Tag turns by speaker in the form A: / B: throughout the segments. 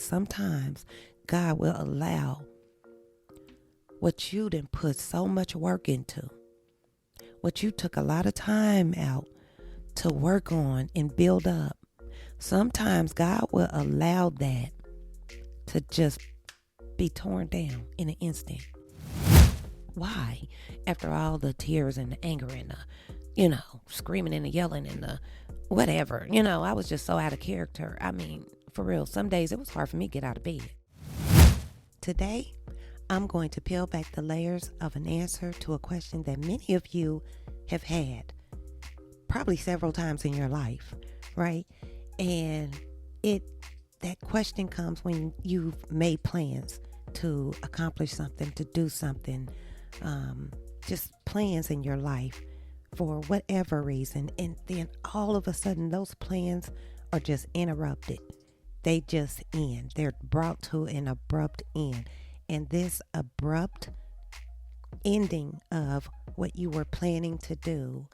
A: sometimes God will allow what you didn't put so much work into, what you took a lot of time out to work on and build up. Sometimes God will allow that to just be torn down in an instant. Why? After all the tears and the anger and the, screaming and the yelling and the whatever, I was just so out of character. I mean, for real, some days it was hard for me to get out of bed. Today, I'm going to peel back the layers of an answer to a question that many of you have had, probably several times in your life, right? And that question comes when you've made plans to accomplish something, to do something, just plans in your life for whatever reason. And then all of a sudden those plans are just interrupted. They just end. They're brought to an abrupt end. And this abrupt ending of what you were planning to do,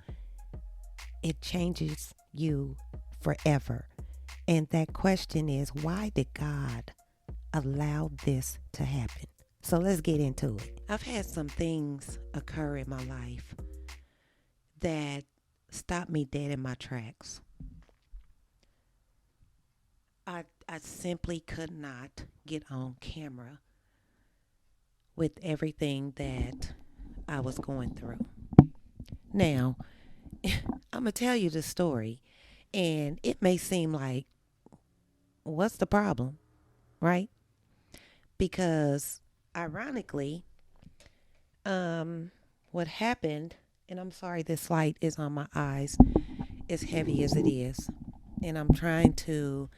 A: it changes you forever. And that question is, why did God allow this to happen? So let's get into it. I've had some things occur in my life that stopped me dead in my tracks. I simply could not get on camera with everything that I was going through. Now, I'm going to tell you the story, and it may seem like, what's the problem, right? Because ironically, what happened, and I'm sorry this light is on my eyes as heavy as it is, and I'm trying to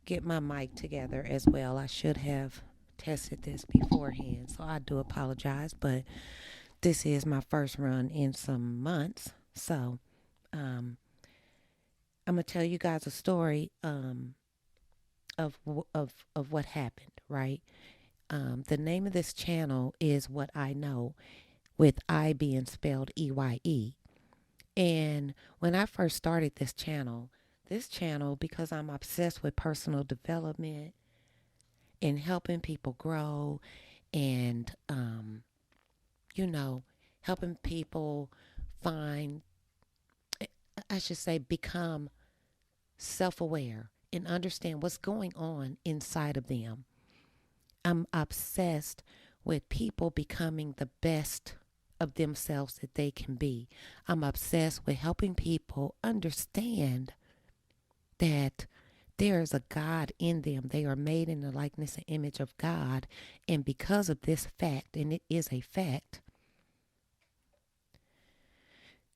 A: get my mic together as well. I should have tested this beforehand, so I do apologize, but this is my first run in some months. So I'm gonna tell you guys a story of what happened, right? The name of this channel is What I Know, with I being spelled EYE. And when I first started this channel, because I'm obsessed with personal development and helping people grow and, helping people become self-aware and understand what's going on inside of them. I'm obsessed with people becoming the best of themselves that they can be. I'm obsessed with helping people understand that there is a God in them. They are made in the likeness and image of God. And because of this fact, and it is a fact,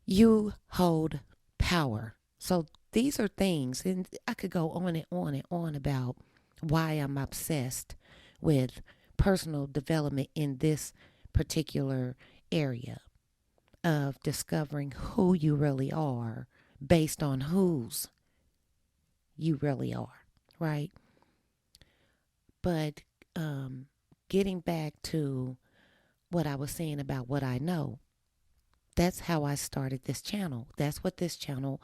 A: you hold power. So these are things, and I could go on and on and on about why I'm obsessed with personal development in this particular area of discovering who you really are based on whose you really are, right? But getting back to what I was saying about what I know, that's how I started this channel. That's what this channel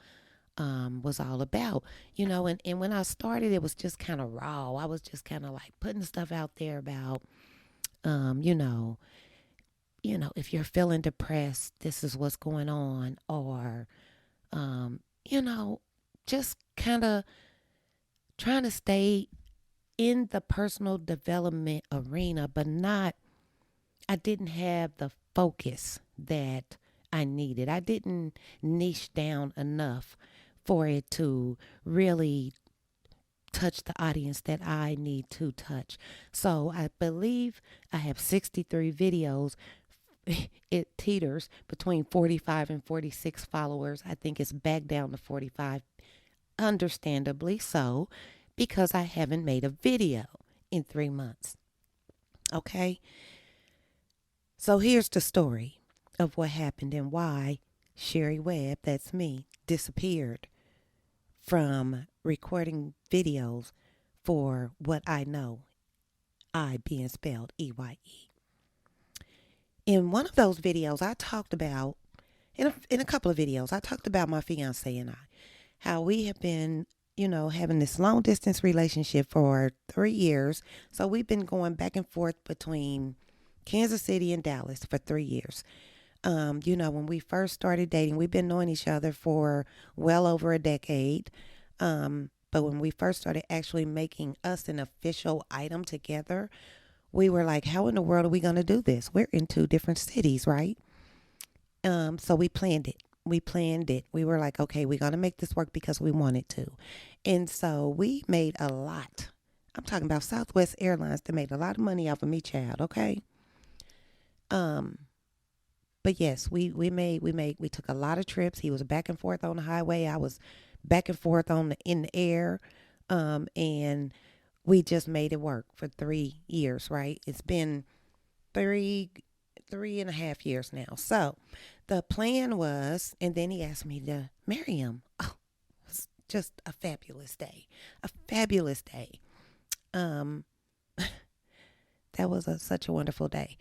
A: was all about, and when I started, it was just kind of raw. I was just kind of like putting stuff out there about, if you're feeling depressed, this is what's going on, or, just kind of trying to stay in the personal development arena, but I didn't have the focus that I needed. I didn't niche down enough for it to really touch the audience that I need to touch. So I believe I have 63 videos. It teeters between 45 and 46 followers. I think it's back down to 45, understandably so, because I haven't made a video in 3 months. Okay? So here's the story of what happened and why Sherry Webb, that's me, disappeared from recording videos for What I Know, I being spelled EYE. In one of those videos, I talked about, in a couple of videos, I talked about my fiance and I, how we have been having this long distance relationship for 3 years. So we've been going back and forth between Kansas City and Dallas for 3 years. When we first started dating, we've been knowing each other for well over a decade. But when we first started actually making us an official item together, we were like, how in the world are we going to do this? We're in two different cities, right? So we planned it. We planned it. We were like, okay, we're going to make this work because we wanted to. And so we made a lot. I'm talking about Southwest Airlines that made a lot of money off of me, child, okay? Um, but yes, we took a lot of trips. He was back and forth on the highway. I was back and forth in the air. And we just made it work for 3 years, right? It's been three three and a half years now. So the plan was, and then he asked me to marry him. Oh, it was just a fabulous day. A fabulous day. Um, that was such a wonderful day.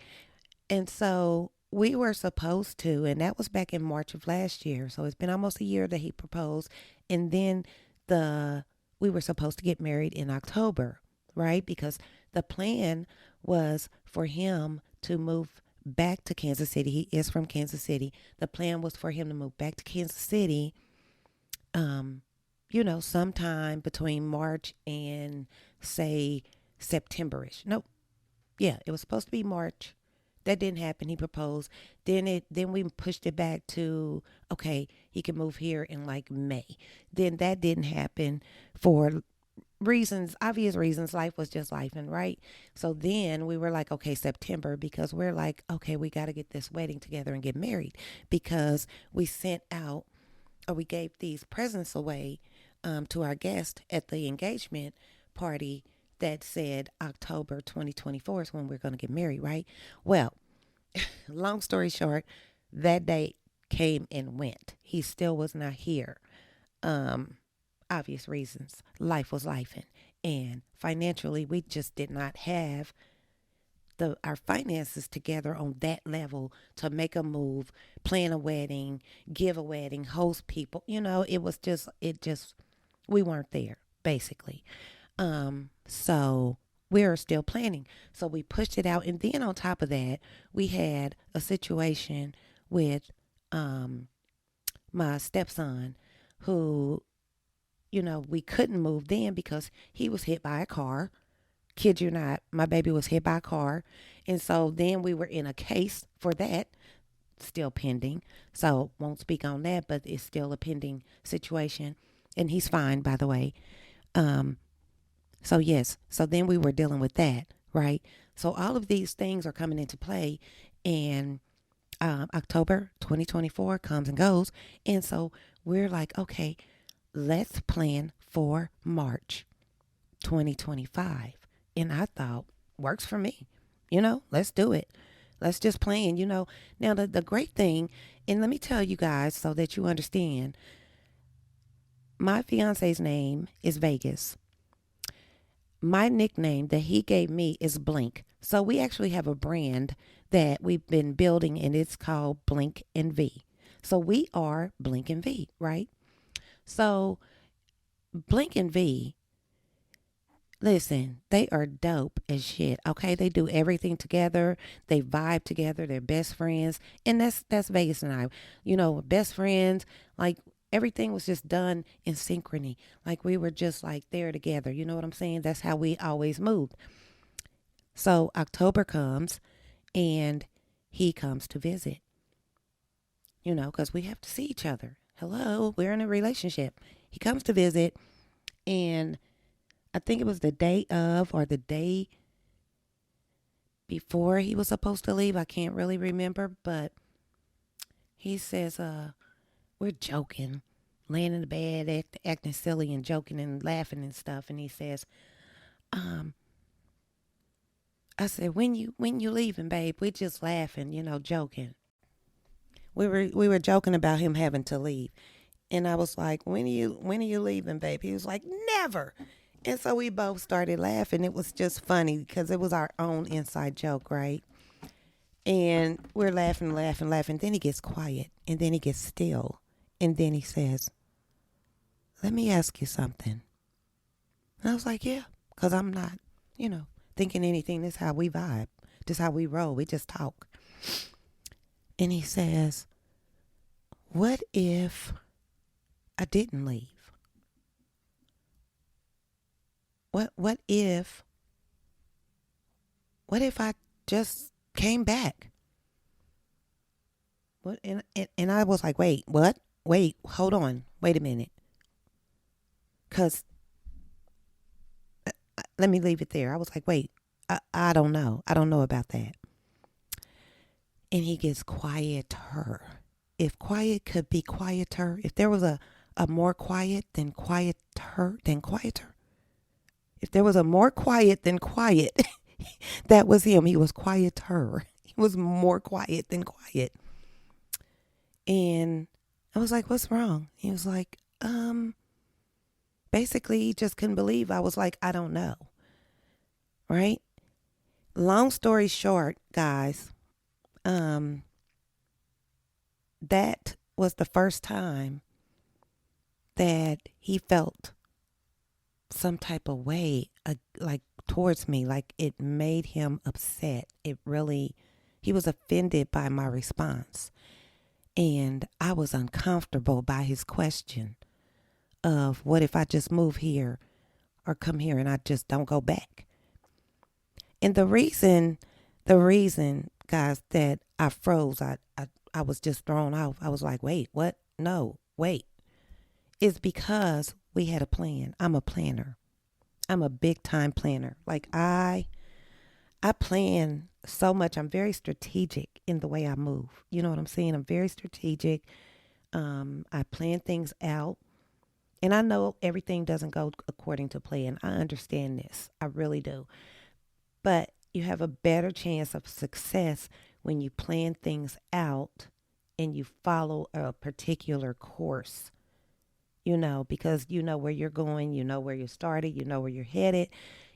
A: And so we were supposed to, and that was back in March of last year. So it's been almost a year that he proposed. And then the we were supposed to get married in October, right? Because the plan was for him to move back to Kansas City. He is from Kansas City. The plan was for him to move back to Kansas City, um, sometime between March and say Septemberish. Nope. Yeah, it was supposed to be March. That didn't happen. He proposed. Then we pushed it back to, okay, he can move here in like May. Then that didn't happen for reasons, obvious reasons. Life was just life, and right. So then we were like, okay, September, because we're like, okay, we got to get this wedding together and get married, because we sent out, or we gave these presents away, to our guest at the engagement party, that said October 2024 is when we're going to get married, right? Well, long story short, that date came and went. He still was not here. Um, Obvious reasons. Life was life, and financially, we just did not have our finances together on that level to make a move, plan a wedding, give a wedding, host people. It just we weren't there basically. So we're still planning. So we pushed it out, and then on top of that, we had a situation with um my stepson, who we couldn't move then because he was hit by a car. Kid you not, my baby was hit by a car. And so then we were in a case for that, still pending. So won't speak on that, but it's still a pending situation. And he's fine, by the way. Um, so yes, so then we were dealing with that, right? So all of these things are coming into play, and October 2024 comes and goes. And so we're like, okay, let's plan for March 2025. And I thought, works for me. Let's do it. Let's just plan, Now, the great thing, and let me tell you guys so that you understand, my fiance's name is Vegas. My nickname that he gave me is Blink. So we actually have a brand that we've been building, and it's called Blink and V. So we are Blink and V, right? So Blink and V, listen, they are dope as shit. Okay, they do everything together. They vibe together. They're best friends, and that's Vegas and I. Best friends. Like everything was just done in synchrony. Like we were just like there together. You know what I'm saying? That's how we always moved. So October comes, and he comes to visit. Because we have to see each other. Hello, we're in a relationship. He comes to visit, and I think it was the day of or the day before he was supposed to leave. I can't really remember, but he says, we're joking, laying in the bed, acting silly and joking and laughing and stuff. And he says, um, I said, when you leaving, babe? We're just laughing, joking. We were joking about him having to leave. And I was like, when are you leaving, babe? He was like, never. And so we both started laughing. It was just funny because it was our own inside joke, right? And we're laughing, laughing, laughing. Then he gets quiet, and then he gets still. And then he says, let me ask you something. And I was like, yeah, because I'm not, thinking anything. This is how we vibe. This is how we roll. We just talk. And he says, what if I didn't leave? What if I just came back? What and I was like, wait, what? Wait, hold on. Wait a minute. Cause let me leave it there. I was like, wait, I don't know. I don't know about that. And he gets quieter. If quiet could be quieter, if there was a more quiet than quieter, if there was a more quiet than quiet, that was him. He was quieter. He was more quiet than quiet. And I was like, what's wrong? He was like, basically, he just couldn't believe. I was like, I don't know. Right? Long story short, guys, that was the first time that he felt some type of way, like towards me, like it made him upset. He was offended by my response. And I was uncomfortable by his question of what if I just move here or come here and I just don't go back. And the reason, guys, that I froze, I was just thrown off. I was like, wait, what? No, wait. It's because we had a plan. I'm a planner. I'm a big time planner. Like I plan so much. I'm very strategic in the way I move. You know what I'm saying? I'm very strategic. I plan things out. And I know everything doesn't go according to plan. I understand this. I really do. But you have a better chance of success when you plan things out and you follow a particular course, because you know where you're going, you know where you started, you know where you're headed.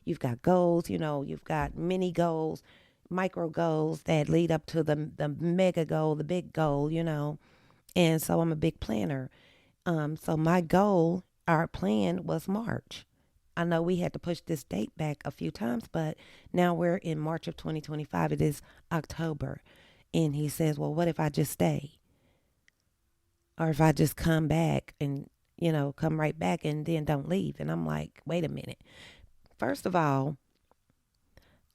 A: You've got goals, you've got mini goals, micro goals that lead up to the mega goal, the big goal. And so I'm a big planner. So my goal, our plan was March. I know we had to push this date back a few times, but now we're in March of 2025. It is October. And he says, well, what if I just stay? Or if I just come back and, come right back and then don't leave? And I'm like, wait a minute. First of all,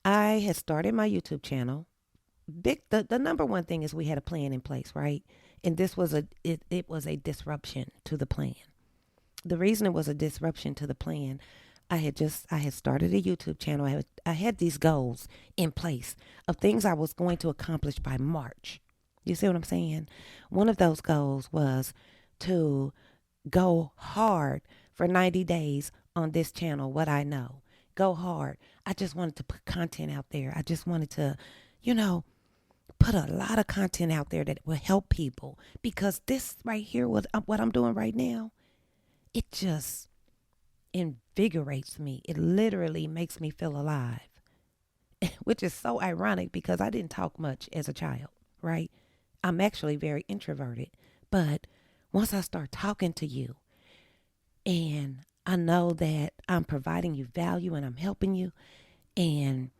A: I had started my YouTube channel. The number one thing is we had a plan in place, right? And this was it was a disruption to the plan. The reason it was a disruption to the plan, I had started a YouTube channel. I had these goals in place of things I was going to accomplish by March. You see what I'm saying? One of those goals was to go hard for 90 days on this channel, what I know. Go hard. I just wanted to put content out there. I just wanted to, you know, put a lot of content out there that will help people, because this right here, what I'm doing right now, it just invigorates me. It literally makes me feel alive, which is so ironic because I didn't talk much as a child, right? I'm actually very introverted. But once I start talking to you and I know that I'm providing you value and I'm helping you, and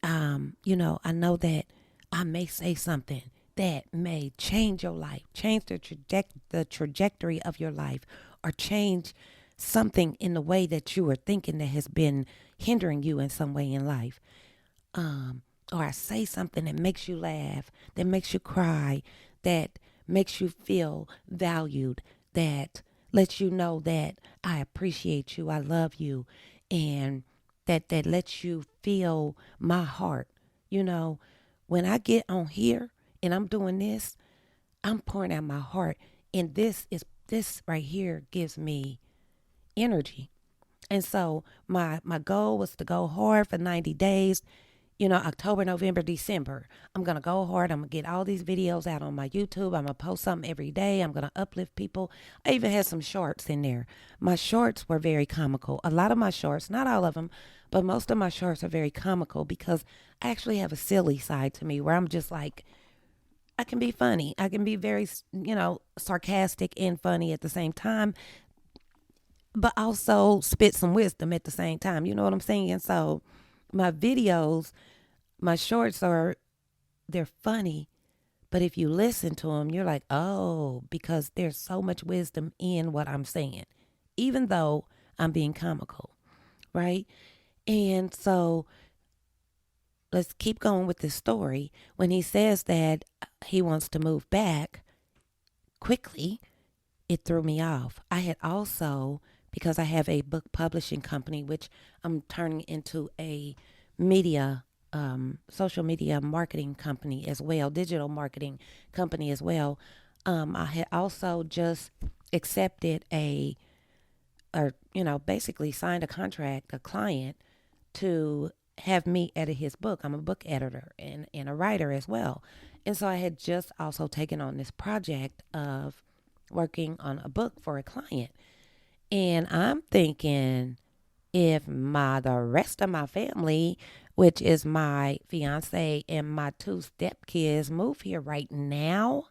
A: I know that I may say something that may change your life, change the trajectory of your life, or change something in the way that you are thinking that has been hindering you in some way in life. Or I say something that makes you laugh, that makes you cry, that makes you feel valued, that lets you know that I appreciate you, I love you, and that lets you feel my heart. You know, when I get on here and I'm doing this, I'm pouring out my heart, and this right here gives me energy. And so my goal was to go hard for 90 days. October, November, December. I'm going to go hard. I'm going to get all these videos out on my YouTube. I'm going to post something every day. I'm going to uplift people. I even had some shorts in there. My shorts were very comical. A lot of my shorts, not all of them, but most of my shorts are very comical because I actually have a silly side to me where I'm just like, I can be funny. I can be very, sarcastic and funny at the same time. but also spit some wisdom at the same time. You know what I'm saying? So my videos, my shorts they're funny, but if you listen to them, you're like, oh, because there's so much wisdom in what I'm saying, even though I'm being comical, right? And so let's keep going with this story. When he says that he wants to move back quickly, it threw me off. I had also, because I have a book publishing company, which I'm turning into a media, social media marketing company as well, digital marketing company as well. I had also just accepted basically signed a contract, a client to have me edit his book. I'm a book editor and a writer as well. And so I had just also taken on this project of working on a book for a client. And I'm thinking if the rest of my family, which is my fiance and my two stepkids, move here right now,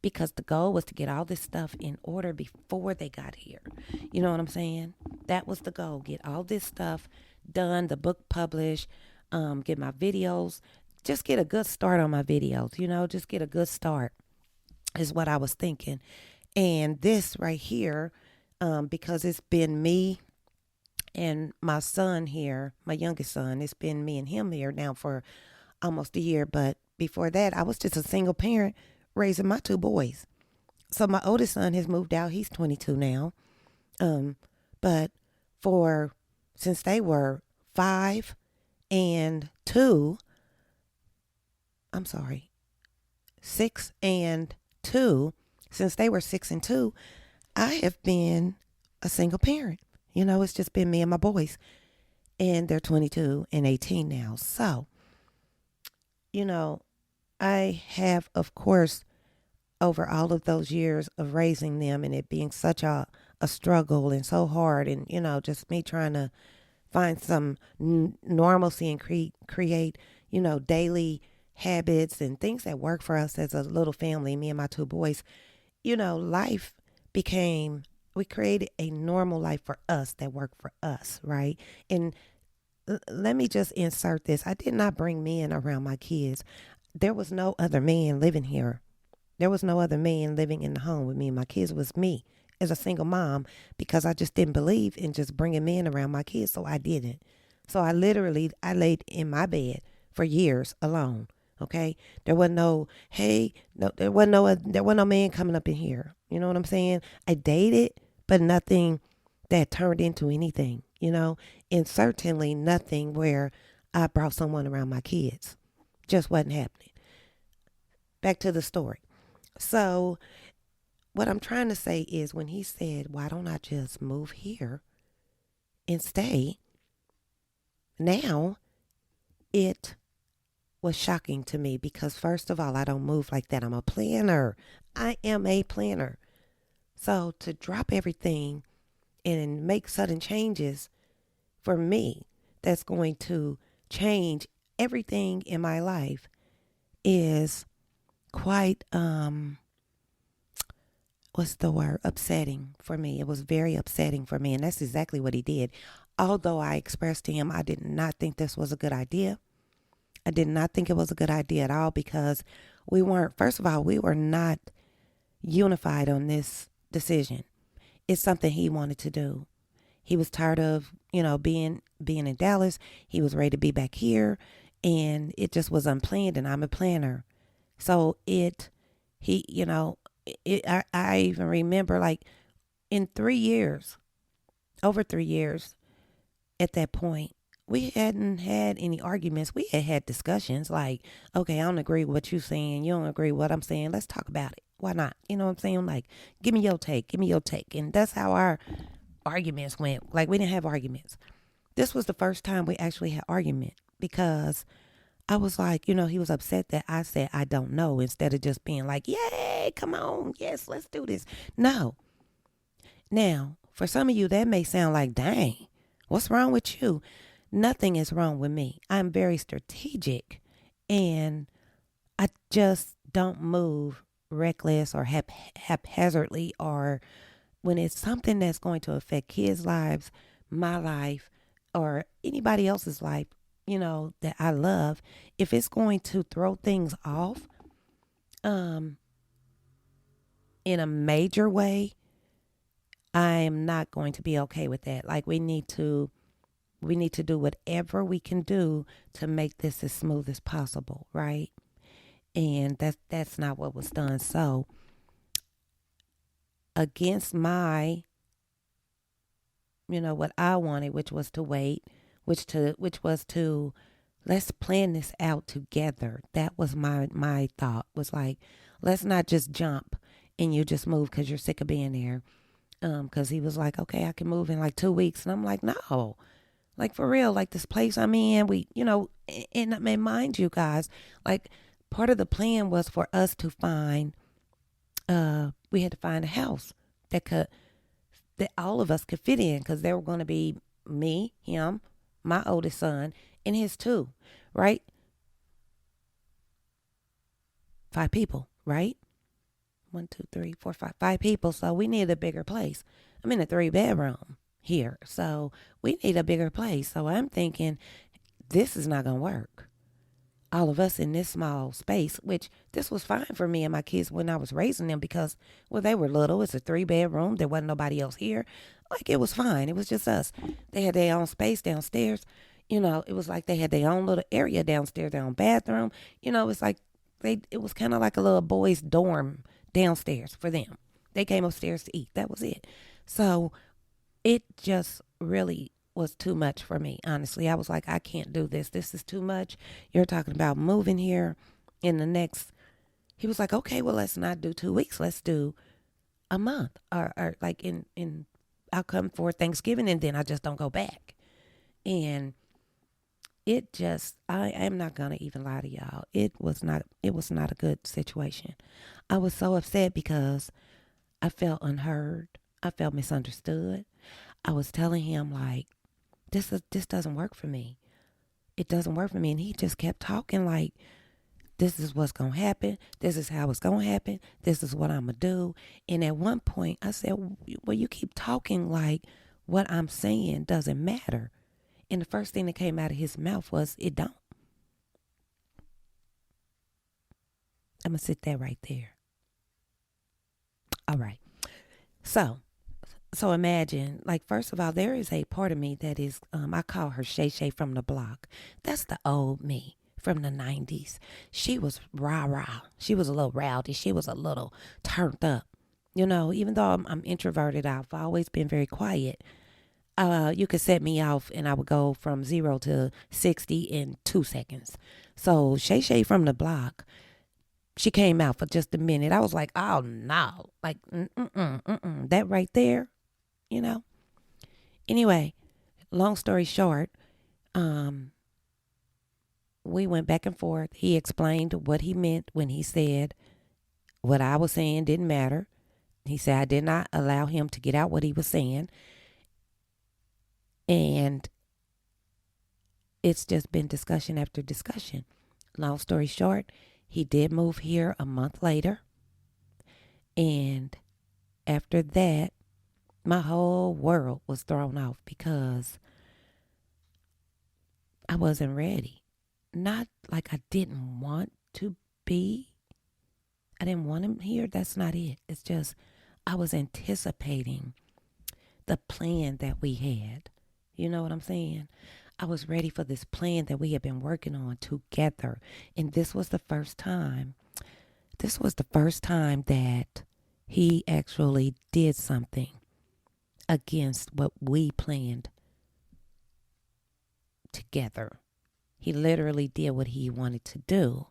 A: because the goal was to get all this stuff in order before they got here. You know what I'm saying? That was the goal. Get all this stuff done, the book published, get my videos, just get a good start on my videos, just get a good start is what I was thinking. And this right here, because it's been me and my son here, my youngest son, it's been me and him here now for almost a year. But before that, I was just a single parent raising my two boys. So my oldest son has moved out. He's 22 now. But for since they were 5 and 2, I'm sorry, 6 and 2, since they were 6 and 2, I have been a single parent. It's just been me and my boys, and they're 22 and 18 now. So, I have, of course, over all of those years of raising them and it being such a struggle and so hard, and just me trying to find some normalcy and create daily habits and things that work for us as a little family, me and my two boys. Life became, we created a normal life for us that worked for us, right? And let me just insert this. I did not bring men around my kids. There was no other man living here. There was no other man living in the home with me and my kids. It was me as a single mom, because I just didn't believe in just bringing men around my kids, so I didn't. So I laid in my bed for years alone. Okay, there wasn't no there wasn't no man coming up in here. You know what I'm saying? I dated, but nothing that turned into anything. And certainly nothing where I brought someone around my kids. Just wasn't happening. Back to the story. So what I'm trying to say is, when he said, why don't I just move here and stay? Now, it was shocking to me because, first of all, I don't move like that. I'm a planner. I am a planner. So to drop everything and make sudden changes for me, that's going to change everything in my life, is quite what's the word? Upsetting for me. It was very upsetting for me. And that's exactly what he did. Although I expressed to him I did not think this was a good idea. I did not think it was a good idea at all, because first of all, we were not unified on this decision. It's something he wanted to do. He was tired of, being in Dallas. He was ready to be back here, and it just was unplanned, and I'm a planner. So I even remember, like, in 3 years, over 3 years at that point, we hadn't had any arguments. We had discussions like, okay, I don't agree with what you're saying. You don't agree with what I'm saying. Let's talk about it. Why not? You know what I'm saying? Like, give me your take. Give me your take. And that's how our arguments went. Like, we didn't have arguments. This was the first time we actually had argument, because I was like, he was upset that I said I don't know, instead of just being like, yay, come on, yes, let's do this. No. Now, for some of you, that may sound like, dang, what's wrong with you? Nothing is wrong with me. I'm very strategic, and I just don't move reckless or haphazardly, or when it's something that's going to affect kids' lives, my life, or anybody else's life, that I love, if it's going to throw things off, um, in a major way, I am not going to be okay with that. Like we need to do whatever we can do to make this as smooth as possible, right? And that's not what was done. So against my, what I wanted, which was to wait, which was to let's plan this out together. That was my thought, was like, let's not just jump and you just move because you're sick of being there. Because he was like, okay, I can move in like 2 weeks. And I'm like, no, like for real, like this place I'm in, and mind you guys, like part of the plan was for us to find, we had to find a house that all of us could fit in, because there were going to be me, him, my oldest son, and his two, right? 5 people, right? 1, 2, 3, 4, 5 people. So we need a bigger place. I'm in a 3-bedroom here, so we need a bigger place. So I'm thinking this is not going to work. All of us in this small space, which this was fine for me and my kids when I was raising them, because, well, they were little. It's a 3-bedroom. There wasn't nobody else here. Like, it was fine. It was just us. They had their own space downstairs. It was like they had their own little area downstairs, their own bathroom. It's like it was kind of like a little boys' dorm downstairs for them. They came upstairs to eat. That was it. So it just really was too much for me, honestly. I was like, I can't do this. This is too much. You're talking about moving here in the next. He was like, okay, well, let's not do 2 weeks. Let's do a month, or like in I'll come for Thanksgiving and then I just don't go back. And I am not gonna even lie to y'all. It was not a good situation. I was so upset because I felt unheard. I felt misunderstood. I was telling him, like, this doesn't work for me. It doesn't work for me. And he just kept talking like, this is what's going to happen. This is how it's going to happen. This is what I'm going to do. And at one point I said, well, you keep talking like what I'm saying doesn't matter. And the first thing that came out of his mouth was, it don't. I'm going to sit there right there. All right. So imagine, like, first of all, there is a part of me that is, I call her Shay Shay from the block. That's the old me from the 90s. She was rah rah. She was a little rowdy. She was a little turned up. Even though I'm introverted, I've always been very quiet. You could set me off and I would go from 0 to 60 in 2 seconds. So Shay Shay from the block, she came out for just a minute. I was like, oh no, like, that right there. Anyway, long story short, we went back and forth. He explained what he meant when he said what I was saying didn't matter. He said I did not allow him to get out what he was saying. And it's just been discussion after discussion. Long story short, he did move here a month later. And after that, my whole world was thrown off because I wasn't ready. Not like I didn't want to be. I didn't want him here. That's not it. It's just I was anticipating the plan that we had. You know what I'm saying? I was ready for this plan that we had been working on together. And this was the first time. This was the first time that he actually did something against what we planned together. He literally did what he wanted to do.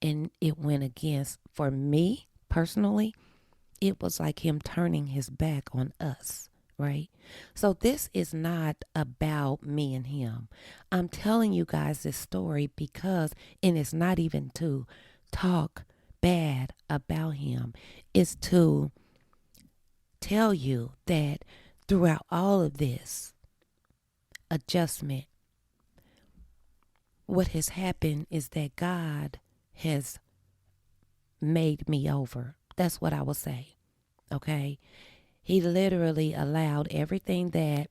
A: And it went against, for me personally, it was like him turning his back on us, right? So this is not about me and him. I'm telling you guys this story because, and it's not even to talk bad about him. It's to tell you that throughout all of this adjustment, what has happened is that God has made me over. That's what I will say. Okay. He literally allowed everything that,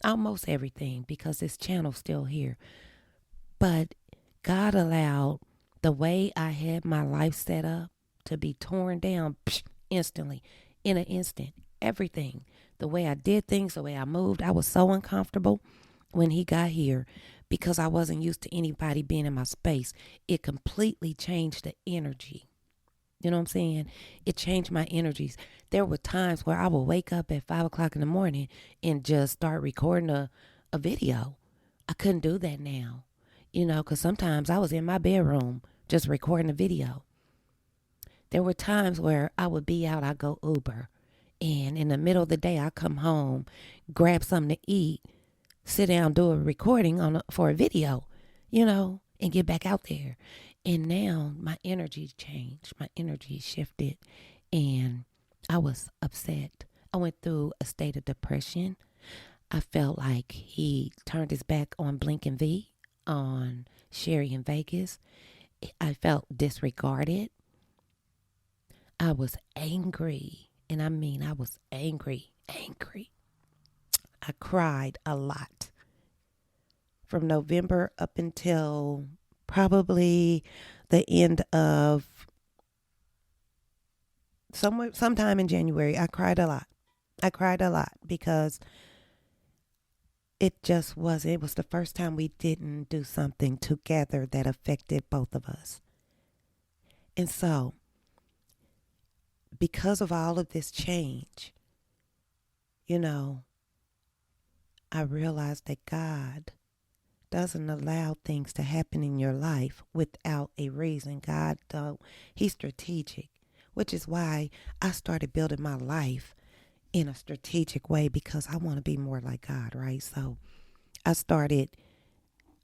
A: almost everything, because this channel's still here. But God allowed the way I had my life set up to be torn down instantly, in an instant. Everything. The way I did things, the way I moved, I was so uncomfortable when he got here because I wasn't used to anybody being in my space. It completely changed the energy. You know what I'm saying? It changed my energies. There were times where I would wake up at 5 o'clock in the morning and just start recording a video. I couldn't do that now, because sometimes I was in my bedroom just recording a video. There were times where I would be out, I'd go Uber, and in the middle of the day, I come home, grab something to eat, sit down, do a recording for a video, and get back out there. And now my energy changed, my energy shifted, and I was upset. I went through a state of depression. I felt like he turned his back on Blink and V, on Sherry in Vegas. I felt disregarded. I was angry. And I mean, I was angry. I cried a lot. From November up until probably the end of sometime in January, I cried a lot. I cried a lot because it was the first time we didn't do something together that affected both of us. And so, because of all of this change, I realized that God doesn't allow things to happen in your life without a reason. God don't. He's strategic, which is why I started building my life in a strategic way because I want to be more like God, right? So I started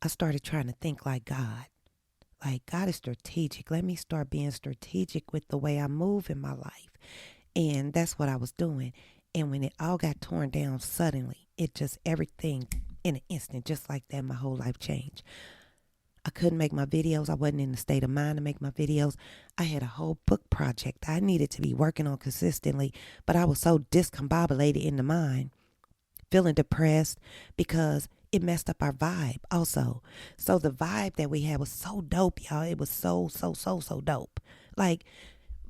A: trying to think like God. Like God is strategic. Let me start being strategic with the way I move in my life. And that's what I was doing. And when it all got torn down suddenly, everything in an instant, just like that, my whole life changed. I couldn't make my videos. I wasn't in the state of mind to make my videos. I had a whole book project I needed to be working on consistently, but I was so discombobulated in the mind, feeling depressed because it messed up our vibe also. So the vibe that we had was so dope, y'all. It was so dope. Like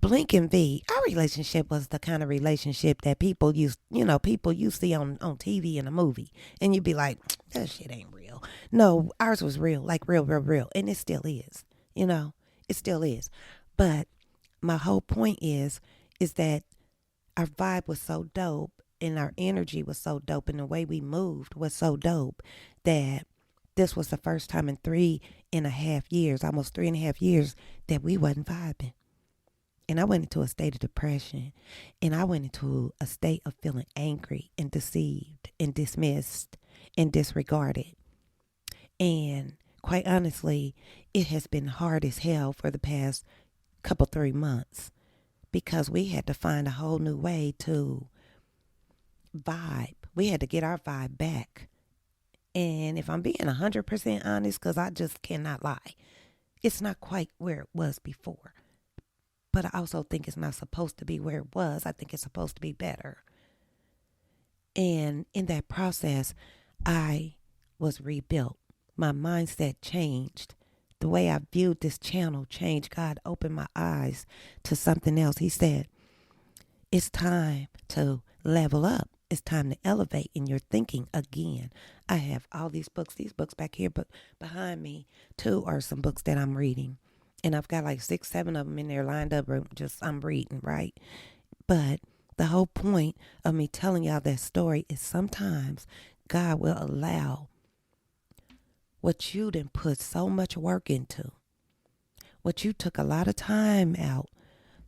A: Blink and V, our relationship was the kind of relationship that people you see on TV in a movie. And you'd be like, that shit ain't real. No, ours was real, like real. And it still is, it still is. But my whole point is that our vibe was so dope and our energy was so dope and the way we moved was so dope that this was the first time in 3.5 years, almost 3.5 years, that we wasn't vibing. And I went into a state of depression, and I went into a state of feeling angry and deceived and dismissed and disregarded. And quite honestly, it has been hard as hell for the past 3 months because we had to find a whole new way to vibe. We had to get our vibe back. And if I'm being 100% honest, because I just cannot lie, it's not quite where it was before. But I also think it's not supposed to be where it was. I think it's supposed to be better. And in that process, I was rebuilt. My mindset changed. The way I viewed this channel changed. God opened my eyes to something else. He said, it's time to level up. It's time to elevate in your thinking again. I have all these books back here, but behind me, too, are some books that I'm reading. And I've got like 6, 7 of them in there lined up. I'm reading, right? But the whole point of me telling y'all that story is sometimes God will allow what you didn't put so much work into, what you took a lot of time out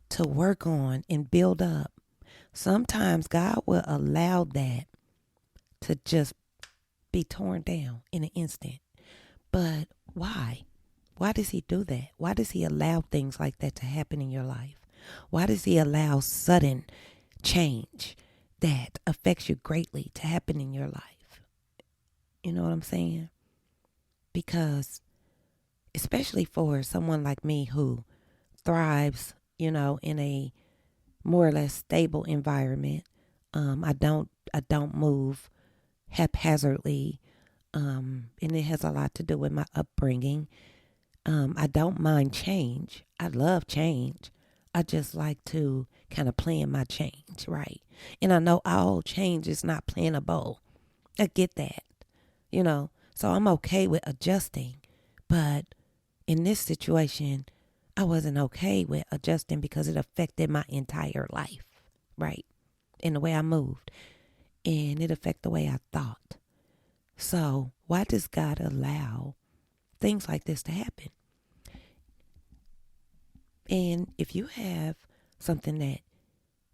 A: to work on and build up. Sometimes God will allow that to just be torn down in an instant. But why? Why does he do that? Why does he allow things like that to happen in your life? Why does he allow sudden change that affects you greatly to happen in your life? You know what I'm saying? Because especially for someone like me who thrives, in a more or less stable environment. I don't move haphazardly, and it has a lot to do with my upbringing. I don't mind change. I love change. I just like to kind of plan my change, right? And I know all change is not plannable. I get that, you know. So I'm okay with adjusting. But in this situation, I wasn't okay with adjusting because it affected my entire life, right? In the way I moved. And it affected the way I thought. So why does God allow things like this to happen? And if you have something that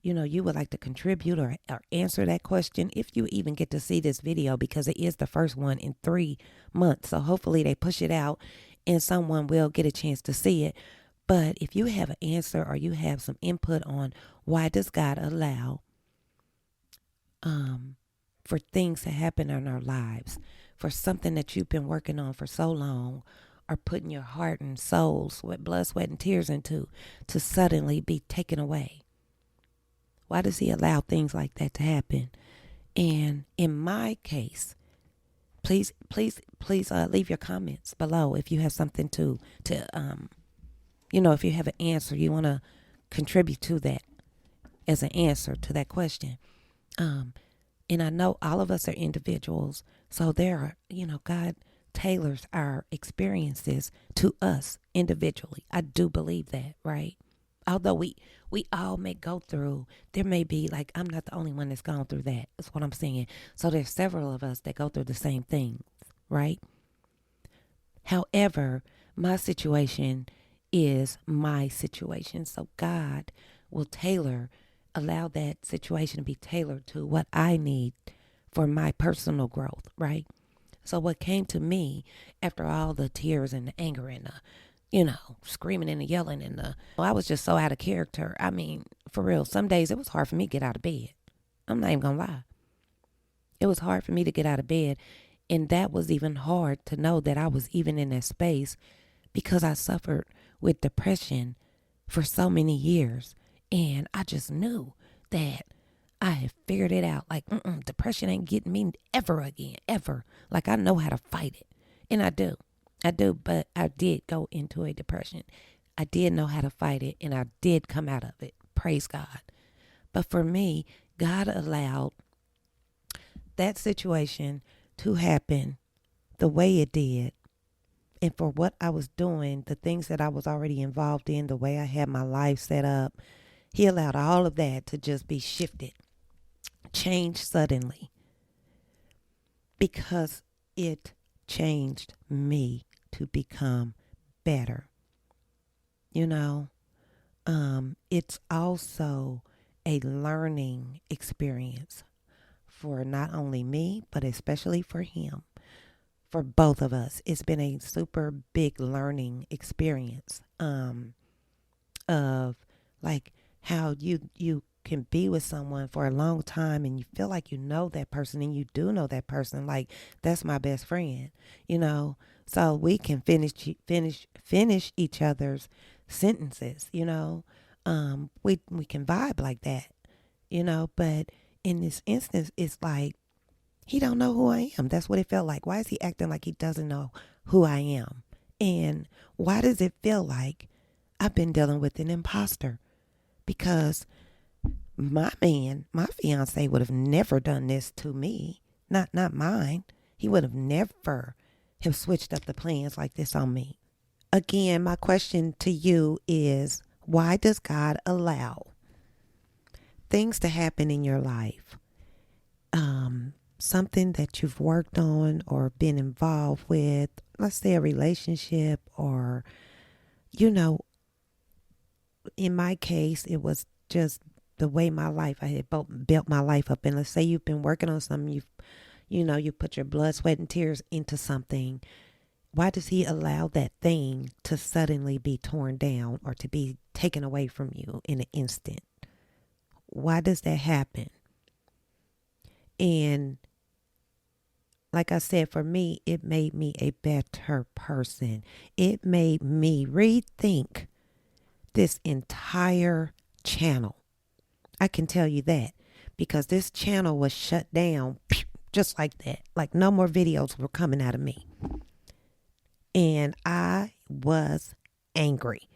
A: you would like to contribute or answer that question, if you even get to see this video, because it is the first one in 3 months. So hopefully they push it out and someone will get a chance to see it. But if you have an answer or you have some input on why does God allow for things to happen in our lives, for something that you've been working on for so long, or putting your heart and soul, sweat, blood, sweat, and tears into, to suddenly be taken away. Why does he allow things like that to happen? And in my case, please leave your comments below if you have something if you have an answer, you want to contribute to that as an answer to that question. And I know all of us are individuals, so there are, God tailors our experiences to us individually. I do believe that, right? Although we all may go through, there may be, like, I'm not the only one that's gone through that. That's what I'm saying. So there's several of us that go through the same things, right? However, my situation is my situation. So God will allow that situation to be tailored to what I need for my personal growth, right? So what came to me after all the tears and the anger and the, screaming and the yelling I was just so out of character. I mean, for real, some days it was hard for me to get out of bed. I'm not even gonna lie. It was hard for me to get out of bed. And that was even hard to know that I was even in that space because I suffered with depression for so many years. And I just knew that I had figured it out. Like, depression ain't getting me ever again, ever. Like, I know how to fight it. And I do, but I did go into a depression. I did know how to fight it, and I did come out of it. Praise God. But for me, God allowed that situation to happen the way it did. And for what I was doing, the things that I was already involved in, the way I had my life set up, he allowed all of that to just be shifted, changed suddenly, because it changed me to become better. It's also a learning experience for not only me, but especially for him. For both of us, it's been a super big learning experience of, like, how you can be with someone for a long time and you feel like you know that person, and you do know that person. Like, that's my best friend, so we can finish each other's sentences. We can vibe like that, but in this instance, it's like he don't know who I am. That's what it felt like. Why is he acting like he doesn't know who I am? And why does it feel like I've been dealing with an imposter? Because my fiance would have never done this to me. Not mine. He would have never have switched up the plans like this on me. Again, my question to you is, why does God allow things to happen in your life? Something that you've worked on or been involved with, let's say a relationship, or, in my case, it was just the way I had built my life up. And let's say you've been working on something, you put your blood, sweat, and tears into something. Why does he allow that thing to suddenly be torn down or to be taken away from you in an instant? Why does that happen? And like I said, for me, it made me a better person. It made me rethink this entire channel. I can tell you that because this channel was shut down just like that. Like no more videos were coming out of me. And I was angry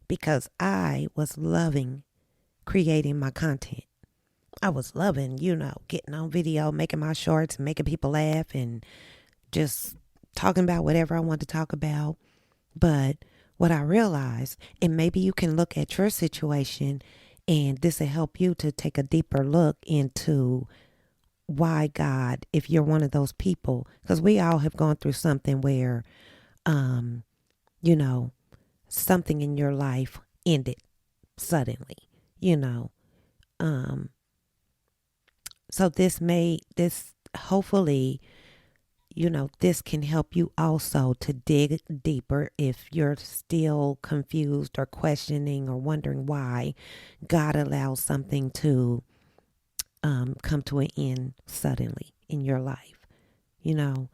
A: because I was loving creating my content. I was loving, getting on video, making my shorts, and making people laugh and just talking about whatever I want to talk about. But what I realized, and maybe you can look at your situation and this will help you to take a deeper look into why God, if you're one of those people, because we all have gone through something where, you know, something in your life ended suddenly, you know. So this hopefully, this can help you also to dig deeper if you're still confused or questioning or wondering why God allows something to come to an end suddenly in your life. You know,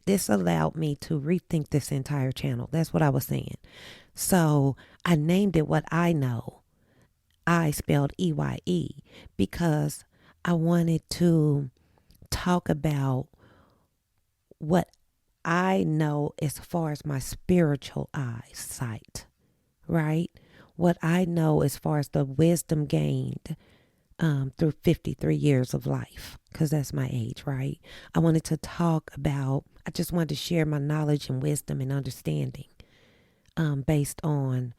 A: this allowed me to rethink this entire channel. That's what I was saying. So I named it What I Know. I spelled EYE because I wanted to talk about what I know as far as my spiritual eyesight, right? What I know as far as the wisdom gained through 53 years of life, because that's my age, right? I just wanted to share my knowledge and wisdom and understanding based on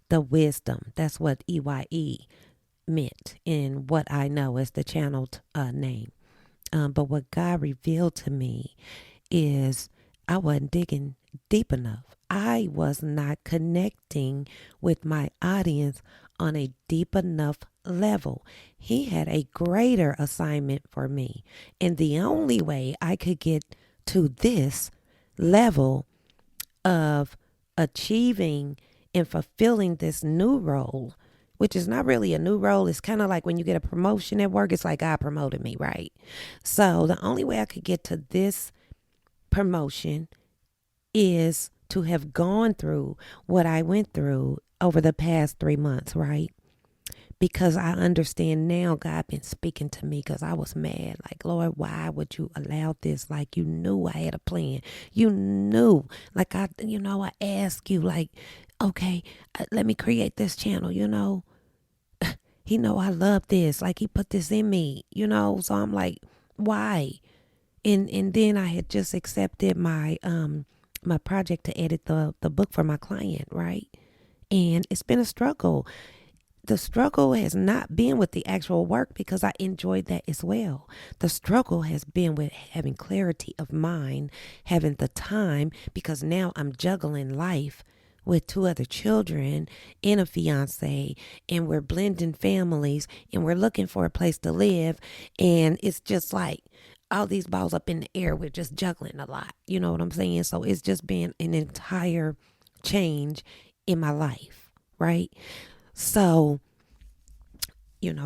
A: the wisdom. That's what EYE meant in What I Know as the channel name. But what God revealed to me is I wasn't digging deep enough. I was not connecting with my audience on a deep enough level. He had a greater assignment for me. And the only way I could get to this level of achieving and fulfilling this new role, which is not really a new role. It's kind of like when you get a promotion at work, it's like God promoted me, right? So the only way I could get to this promotion is to have gone through what I went through over the past 3 months, right? Because I understand now God been speaking to me because I was mad. Like, Lord, why would you allow this? Like, you knew I had a plan. You knew. Like, I asked you, like, okay, let me create this channel, He know I love this. Like, he put this in me, So I'm like, why? And then I had just accepted my my project to edit the book for my client, right? And it's been a struggle. The struggle has not been with the actual work because I enjoyed that as well. The struggle has been with having clarity of mind, having the time, because now I'm juggling life with 2 other children and a fiance, and we're blending families and we're looking for a place to live. And it's just like all these balls up in the air. We're just juggling a lot. You know what I'm saying? So it's just been an entire change in my life, right? So,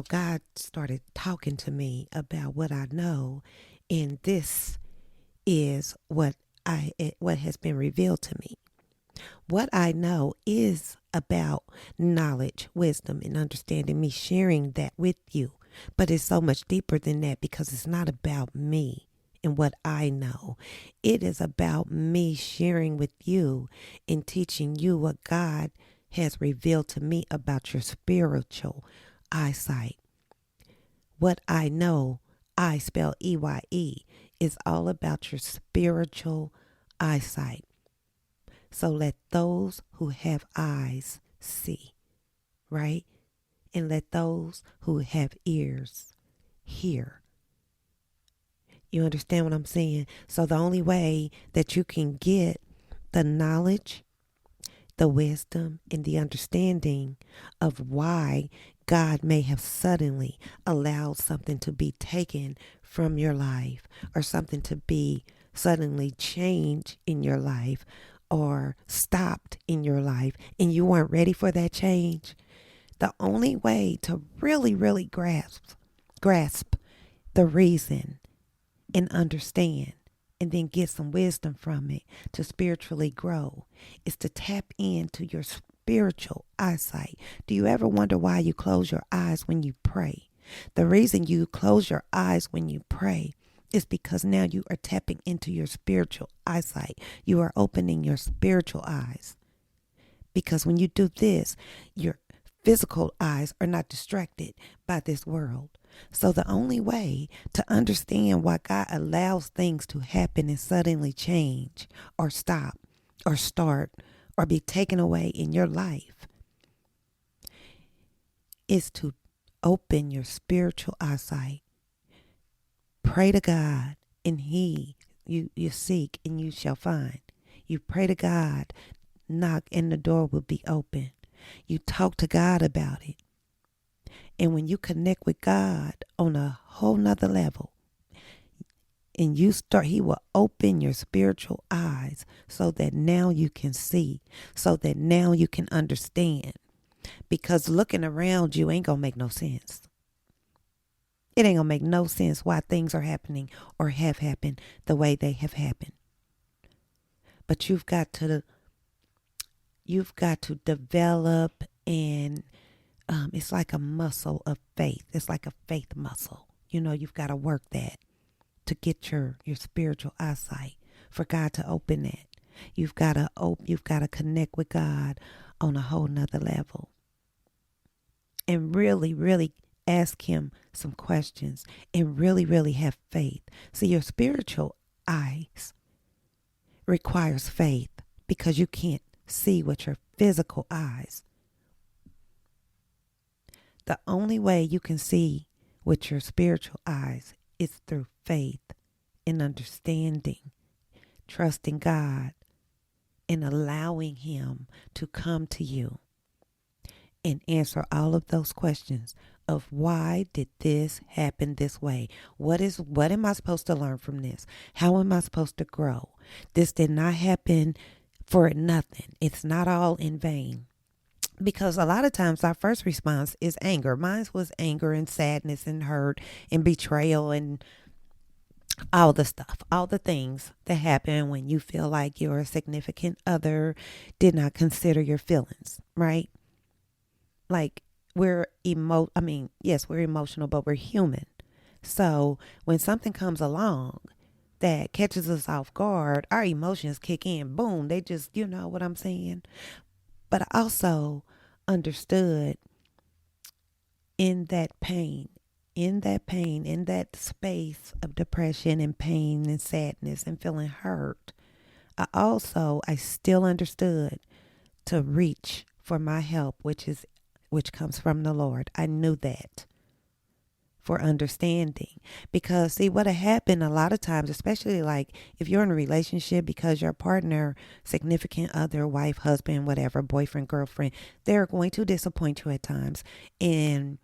A: God started talking to me about what I know, and this is what has been revealed to me. What I know is about knowledge, wisdom, and understanding, me sharing that with you. But it's so much deeper than that because it's not about me and what I know. It is about me sharing with you and teaching you what God has revealed to me about your spiritual eyesight. What I know, I spell EYE, is all about your spiritual eyesight. So let those who have eyes see, right? And let those who have ears hear. You understand what I'm saying? So the only way that you can get the knowledge, the wisdom, and the understanding of why God may have suddenly allowed something to be taken from your life or something to be suddenly changed in your life or stopped in your life and you weren't ready for that change. The only way to really, really grasp the reason and understand and then get some wisdom from it to spiritually grow is to tap into your spiritual eyesight. Do you ever wonder why you close your eyes when you pray? The reason you close your eyes when you pray is because now you are tapping into your spiritual eyesight. You are opening your spiritual eyes. Because when you do this, your physical eyes are not distracted by this world. So the only way to understand why God allows things to happen and suddenly change or stop or start or be taken away in your life is to open your spiritual eyesight. Pray to God and you seek and you shall find. You pray to God, knock and the door will be open. You talk to God about it. And when you connect with God on a whole nother level, and he will open your spiritual eyes so that now you can see, so that now you can understand. Because looking around you ain't gonna make no sense. It ain't gonna make no sense why things are happening or have happened the way they have happened. But you've got to develop, and it's like a muscle of faith. It's like a faith muscle. You've got to work that to get your spiritual eyesight, for God to open that. You've got to connect with God on a whole nother level. And really, really ask him some questions and really, really have faith. See, your spiritual eyes requires faith because you can't see with your physical eyes. The only way you can see with your spiritual eyes is through faith and understanding, trusting God, and allowing him to come to you and answer all of those questions of why did this happen this way? What am I supposed to learn from this? How am I supposed to grow? This did not happen for nothing. It's not all in vain. Because a lot of times our first response is anger. Mine was anger and sadness and hurt and betrayal and all the stuff, all the things that happen when you feel like your significant other did not consider your feelings, right? Like yes, we're emotional, but we're human. So when something comes along that catches us off guard, our emotions kick in. Boom. They just, you know what I'm saying? But I also understood in that pain, in that space of depression and pain and sadness and feeling hurt, I still understood to reach for my help, which comes from the Lord. I knew that for understanding, because see what happened a lot of times, especially like if you're in a relationship, because your partner, significant other, wife, husband, whatever, boyfriend, girlfriend, they're going to disappoint you at times. And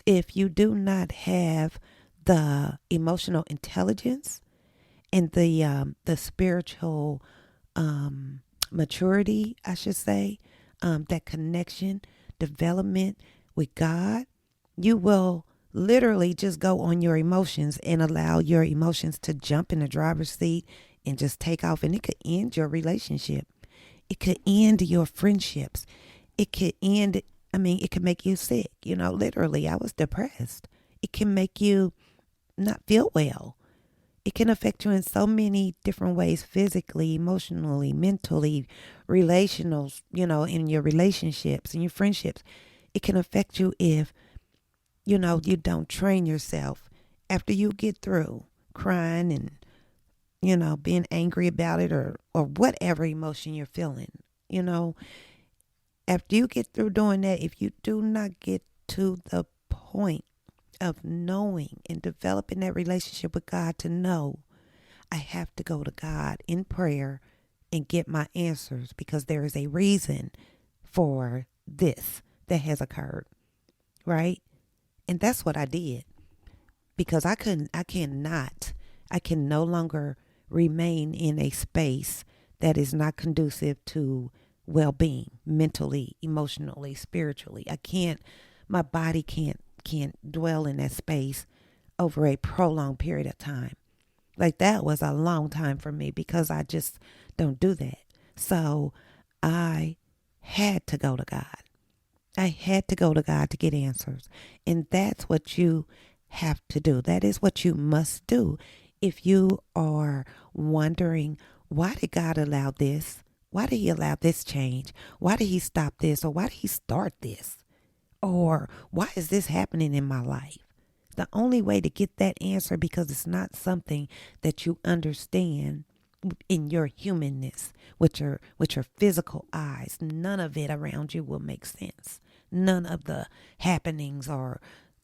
A: if you do not have the emotional intelligence and the spiritual maturity, I should say, that connection, development with God, you will literally just go on your emotions and allow your emotions to jump in the driver's seat and just take off. And it could end your relationship. It could end your friendships. It could it could make you sick. Literally, I was depressed. It can make you not feel well. It can affect you in so many different ways, physically, emotionally, mentally, relational, in your relationships and your friendships. It can affect you if, you don't train yourself after you get through crying and, being angry about it or whatever emotion you're feeling, after you get through doing that, if you do not get to the point of knowing and developing that relationship with God to know, I have to go to God in prayer and get my answers, because there is a reason for this that has occurred, right? And that's what I did, because I can no longer remain in a space that is not conducive to well-being, mentally, emotionally, spiritually. My body can't dwell in that space over a prolonged period of time. Like, that was a long time for me, because I just don't do that. So I had to go to God. I had to go to God to get answers. And that's what you have to do. That is what you must do. If you are wondering, why did God allow this? Why did he allow this change? Why did he stop this? Or why did he start this? Or why is this happening in my life? The only way to get that answer, because it's not something that you understand in your humanness, with your physical eyes. None of it around you will make sense. None of the happenings or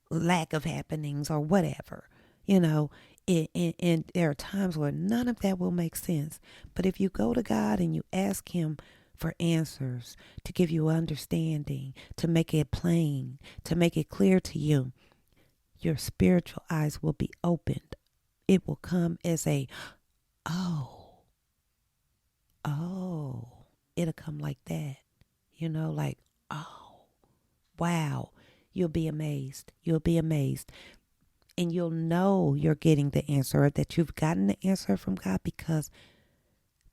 A: lack of happenings or whatever, you know. And there are times where none of that will make sense. But if you go to God and you ask him for answers, to give you understanding, to make it plain, to make it clear to you, your spiritual eyes will be opened. It will come as a, oh, oh, it'll come like that, like, oh, wow. You'll be amazed. You'll be amazed. And you'll know you're getting the answer, or that you've gotten the answer from God, because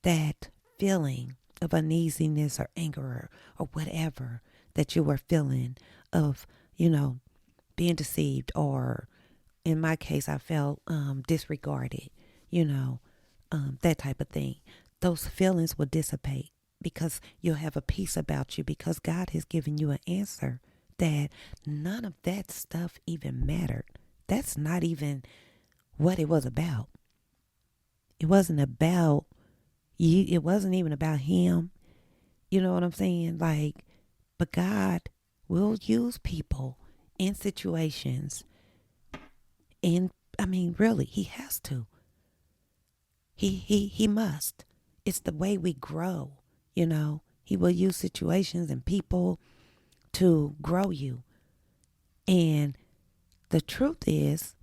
A: that feeling of uneasiness or anger or whatever that you were feeling of, being deceived, or in my case, I felt disregarded, that type of thing. Those feelings will dissipate, because you'll have a peace about you, because God has given you an answer that none of that stuff even mattered. That's not even what it was about. It wasn't about you. It wasn't even about him. You know what I'm saying? But God will use people in situations. And really, he has to. He must. It's the way we grow, He will use situations and people to grow you. And the truth is,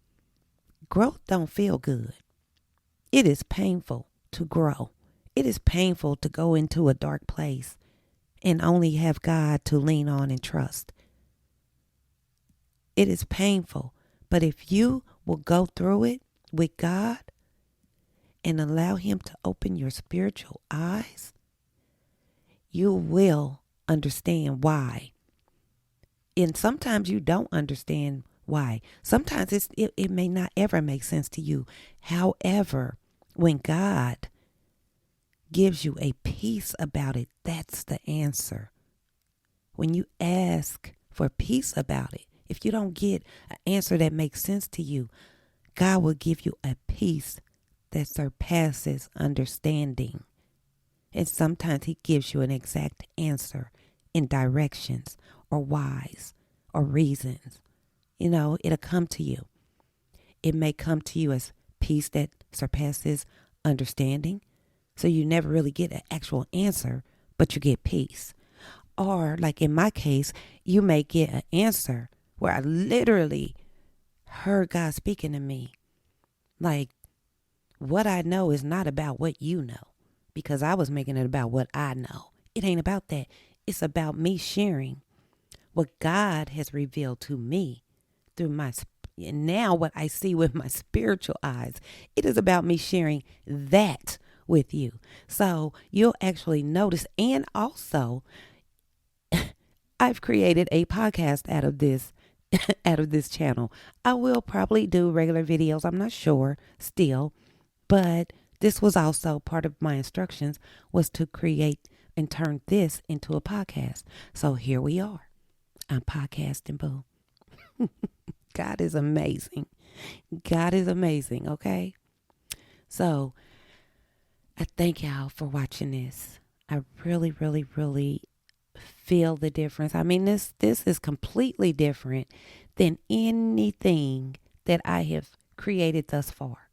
A: growth don't feel good. It is painful to grow. It is painful to go into a dark place and only have God to lean on and trust. It is painful. But if you will go through it with God and allow him to open your spiritual eyes, you will understand why. And sometimes you don't understand why. Sometimes it may not ever make sense to you. However, when God gives you a peace about it, that's the answer. When you ask for peace about it, if you don't get an answer that makes sense to you, God will give you a peace that surpasses understanding. And sometimes he gives you an exact answer in directions or whys or reasons. It'll come to you. It may come to you as peace that surpasses understanding. So you never really get an actual answer, but you get peace. Or like in my case, you may get an answer where I literally heard God speaking to me. Like, what I know is not about what you know, because I was making it about what I know. It ain't about that. It's about me sharing what God has revealed to me through and now what I see with my spiritual eyes. It is about me sharing that with you. So you'll actually notice. And also, I've created a podcast out of this channel. I will probably do regular videos. I'm not sure still, but this was also part of my instructions, was to create and turn this into a podcast. So here we are. I'm podcasting, boo. God is amazing. God is amazing, okay? So I thank y'all for watching this. I really, really, really feel the difference. This is completely different than anything that I have created thus far.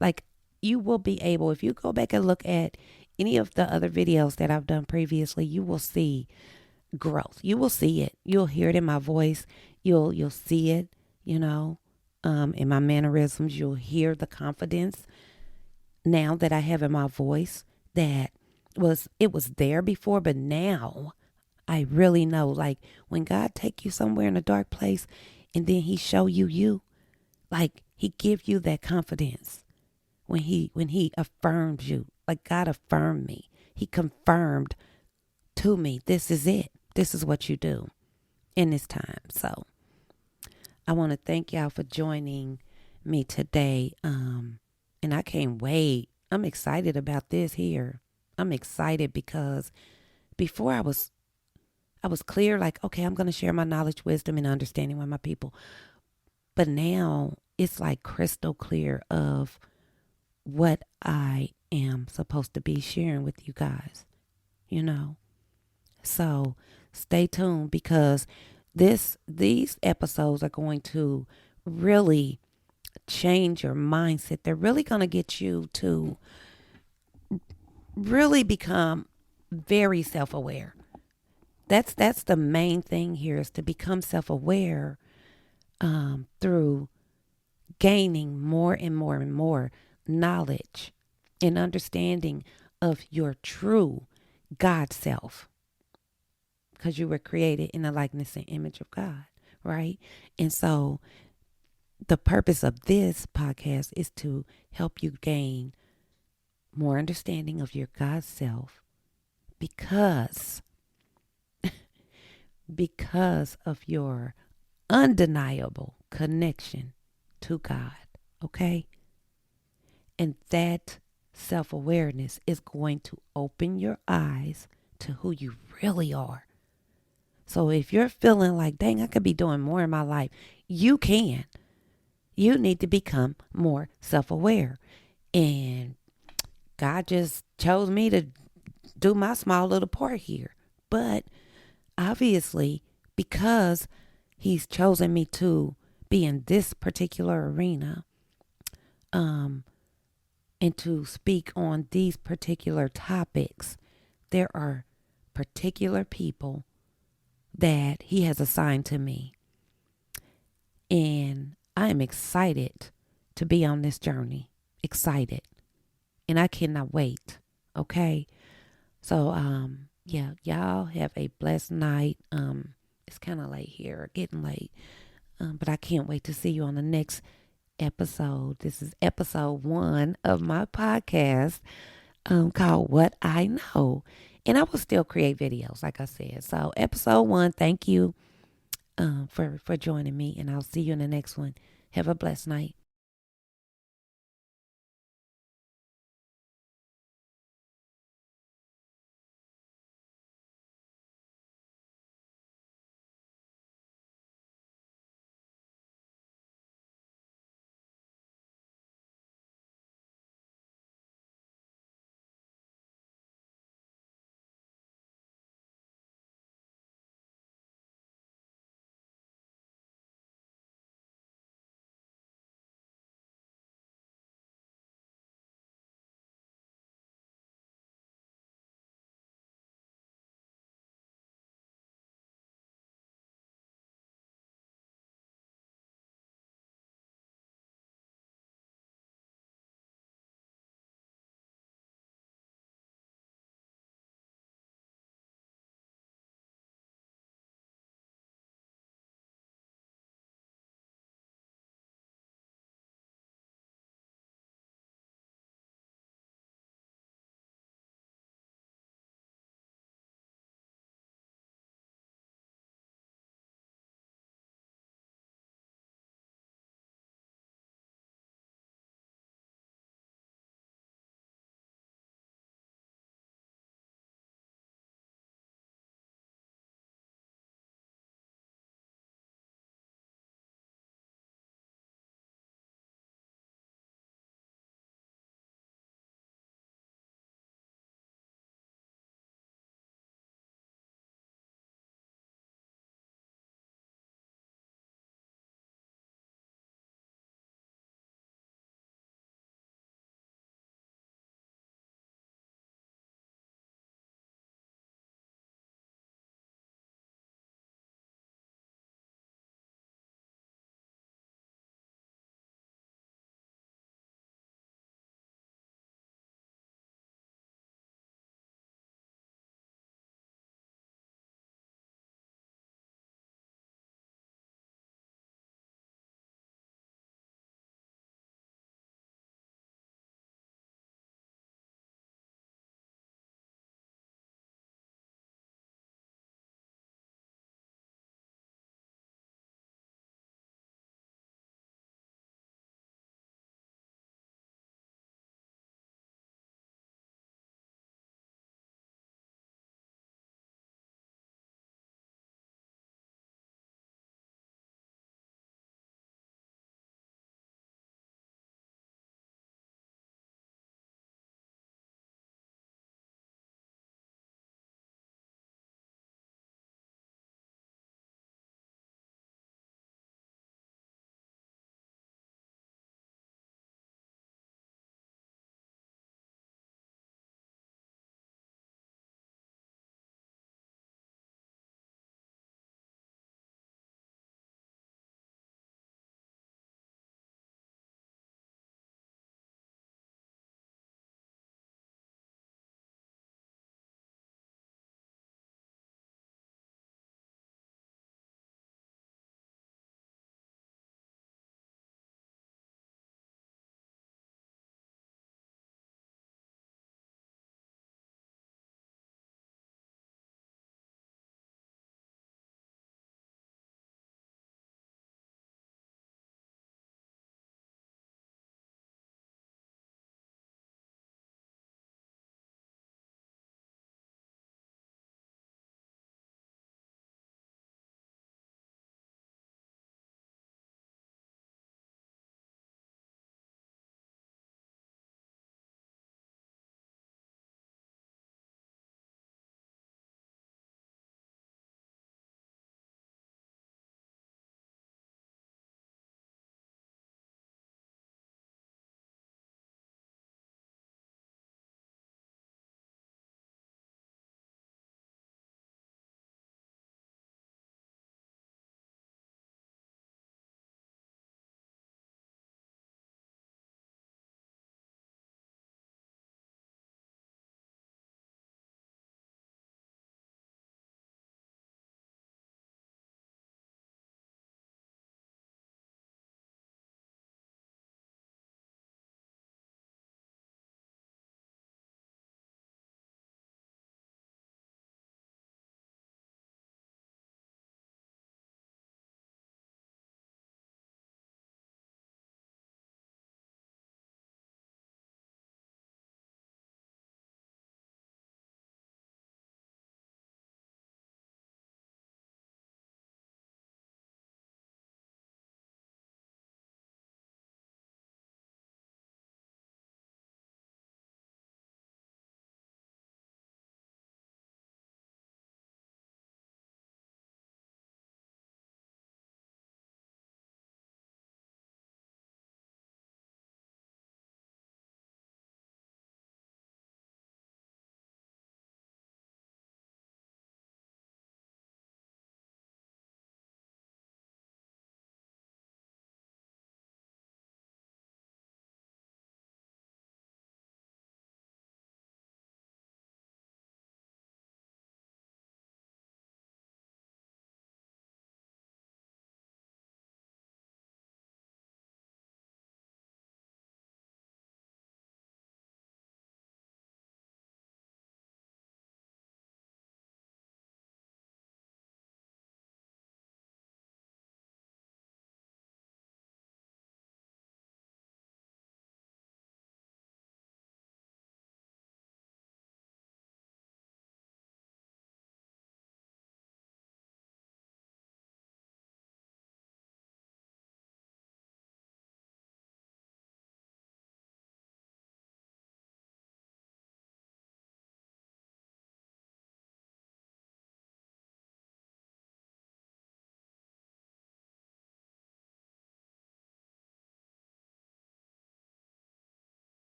A: Like, you will be able, if you go back and look at any of the other videos that I've done previously, you will see growth. You will see it. You'll hear it in my voice. You'll see it, in my mannerisms. You'll hear the confidence now that I have in my voice that it was there before, but now I really know. Like, when God take you somewhere in a dark place and then he show you, like, he give you that confidence when he affirms you. Like, God affirmed me. He confirmed to me, this is it. This is what you do in this time. So I want to thank y'all for joining me today. And I can't wait. I'm excited about this here. I'm excited because before I was clear, like, okay, I'm going to share my knowledge, wisdom, and understanding with my people. But now it's like crystal clear of what I am supposed to be sharing with you guys, you know. So stay tuned because these episodes are going to really change your mindset. They're really going to get you to really become very self-aware. That's the main thing here is to become self-aware through gaining more and more and more knowledge and understanding of your true God self, because you were created in the likeness and image of God, right? And so the purpose of this podcast is to help you gain more understanding of your God self because of your undeniable connection to God, okay? And that self-awareness is going to open your eyes to who you really are. So if you're feeling like, dang, I could be doing more in my life, you can. You need to become more self-aware. And God just chose me to do my small little part here. But obviously, because He's chosen me to be in this particular arena, and to speak on these particular topics, there are particular people that He has assigned to me. And I am excited to be on this journey. Excited. And I cannot wait. Okay. So, yeah, y'all have a blessed night. It's kind of late here, getting late. But I can't wait to see you on the next episode. This is episode 1 of my podcast, called What I Know. And I will still create videos, like I said. So episode 1, thank you for joining me. And I'll see you in the next one. Have a blessed night.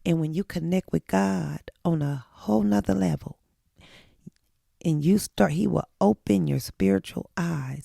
A: And when you connect with God on a whole nother level, and he will open your spiritual eyes